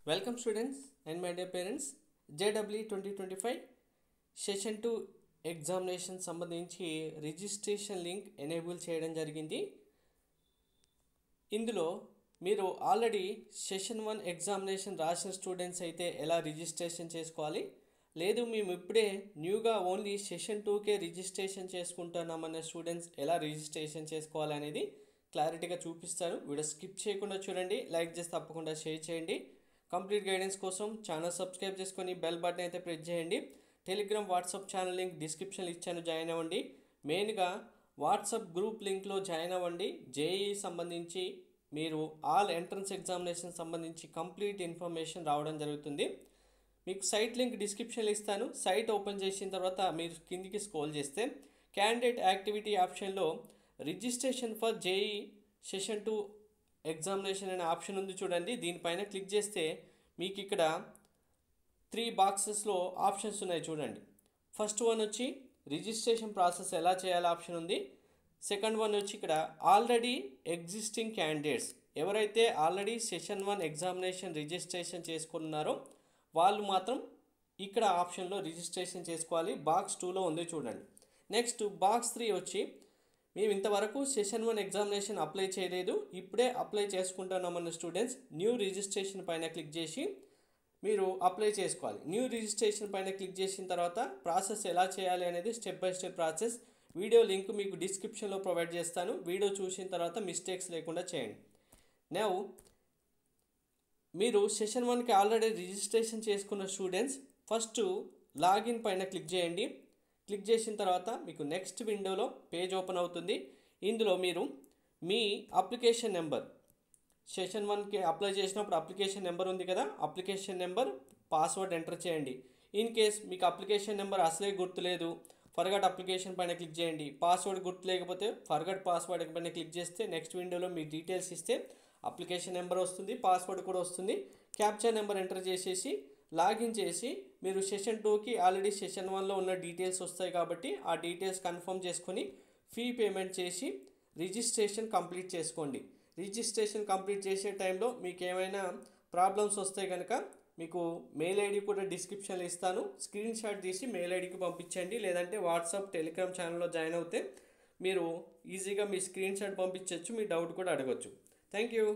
Welcome students and my dear parents. JW 2025 session 2 examination సంబంధించి registration link enable చేయడం జరిగింది. ఇందులో మీరు ఆల్రెడీ సెషన్ 1 ఎగ్జామినేషన్ రాసిన స్టూడెంట్స్ అయితే ఎలా రిజిస్ట్రేషన్ చేసుకోవాలి, లేదు మేము ఇప్పుడే న్యూగా ఓన్లీ సెషన్ 2కే రిజిస్ట్రేషన్ చేసుకుంటున్నామన్న స్టూడెంట్స్ ఎలా రిజిస్ట్రేషన్ చేసుకోవాలి అనేది క్లారిటీగా చూపిస్తాను. వీడియో స్కిప్ చేయకుండా చూడండి, లైక్ చేసి తప్పకుండా షేర్ చేయండి. కంప్లీట్ గైడెన్స్ కోసం ఛానల్ సబ్స్క్రైబ్ చేసుకొని బెల్ బటన్ అయితే ప్రెస్ చేయండి. టెలిగ్రామ్ వాట్సాప్ ఛానల్ లింక్ డిస్క్రిప్షన్లో ఇచ్చాను, జాయిన్ అవ్వండి. మెయిన్గా వాట్సాప్ గ్రూప్ లింక్లో జాయిన్ అవ్వండి. జేఈ సంబంధించి మీరు ఆల్ ఎంట్రన్స్ ఎగ్జామినేషన్ సంబంధించి కంప్లీట్ ఇన్ఫర్మేషన్ రావడం జరుగుతుంది. మీకు సైట్ లింక్ డిస్క్రిప్షన్లో ఇస్తాను. సైట్ ఓపెన్ చేసిన తర్వాత మీరు కిందికి స్క్రోల్ చేస్తే క్యాండిడేట్ యాక్టివిటీ ఆప్షన్లో registration for JEE session 2 examination అనే ఆప్షన్ ఉంది చూడండి. దీనిపైన క్లిక్ చేస్తే మీకు ఇక్కడ 3 బాక్సెస్లో ఆప్షన్స్ ఉన్నాయి చూడండి. ఫస్ట్ వన్ వచ్చి రిజిస్ట్రేషన్ ప్రాసెస్ ఎలా చేయాలి ఆప్షన్ ఉంది. సెకండ్ వన్ వచ్చి ఇక్కడ ఆల్రెడీ ఎగ్జిస్టింగ్ క్యాండిడేట్స్, ఎవరైతే ఆల్రెడీ సెషన్ 1 ఎగ్జామినేషన్ రిజిస్ట్రేషన్ చేసుకున్నారో వాళ్ళు మాత్రం ఇక్కడ ఆప్షన్లో రిజిస్ట్రేషన్ చేసుకోవాలి. బాక్స్ 2లో ఉంది చూడండి. నెక్స్ట్ బాక్స్ 3 వచ్చి మేము ఇంతవరకు సెషన్ 1 ఎగ్జామినేషన్ అప్లై చేయలేదు, ఇప్పుడే అప్లై చేసుకుంటున్నామన్న స్టూడెంట్స్ న్యూ రిజిస్ట్రేషన్ పైన క్లిక్ చేసి మీరు అప్లై చేసుకోవాలి. న్యూ రిజిస్ట్రేషన్ పైన క్లిక్ చేసిన తర్వాత ప్రాసెస్ ఎలా చేయాలి అనేది step by step process video link మీకు డిస్క్రిప్షన్లో ప్రొవైడ్ చేస్తాను. వీడియో చూసిన తర్వాత మిస్టేక్స్ లేకుండా చేయండి. నౌ మీరు సెషన్ 1కి ఆల్రెడీ రిజిస్ట్రేషన్ చేసుకున్న స్టూడెంట్స్ ఫస్ట్ లాగిన్ పైన క్లిక్ చేయండి. క్లిక్ చేసిన తర్వాత మీకు నెక్స్ట్ విండోలో పేజ్ ఓపెన్ అవుతుంది. ఇందులో మీరు మీ అప్లికేషన్ నెంబర్, సెషన్ 1కి అప్లై చేసినప్పుడు అప్లికేషన్ నెంబర్ ఉంది కదా, అప్లికేషన్ నెంబర్, పాస్వర్డ్ ఎంటర్ చేయండి. ఇన్ కేస్ మీకు అప్లికేషన్ నెంబర్ అసలే గుర్తులేదు, ఫర్గట్ అప్లికేషన్ పైన క్లిక్ చేయండి. పాస్వర్డ్ గుర్తు లేకపోతే ఫర్గట్ పాస్వర్డ్ పైన క్లిక్ చేస్తే నెక్స్ట్ విండోలో మీ డీటెయిల్స్ ఇస్తే అప్లికేషన్ నెంబర్ వస్తుంది, పాస్వర్డ్ కూడా వస్తుంది. క్యాప్చర్ నెంబర్ ఎంటర్ చేసేసి లాగిన్ చేసి మీరు సెషన్ 2కి ఆల్రెడీ సెషన్ 1లో ఉన్న డీటెయిల్స్ వస్తాయి కాబట్టి ఆ డీటెయిల్స్ కన్ఫర్మ్ చేసుకొని ఫీ పేమెంట్ చేసి రిజిస్ట్రేషన్ కంప్లీట్ చేసుకోండి. రిజిస్ట్రేషన్ కంప్లీట్ చేసే టైంలో మీకు ఏమైనా ప్రాబ్లమ్స్ వస్తే కనుక మీకు మెయిల్ ఐడి కూడా డిస్క్రిప్షన్లో ఇస్తాను. స్క్రీన్ షాట్ తీసి మెయిల్ ఐడికి పంపించండి, లేదంటే వాట్సాప్ టెలిగ్రామ్ ఛానల్లో జాయిన్ అవుతే మీరు ఈజీగా మీ స్క్రీన్ షాట్ పంపించవచ్చు, మీ డౌట్ కూడా అడగచ్చు. Thank you.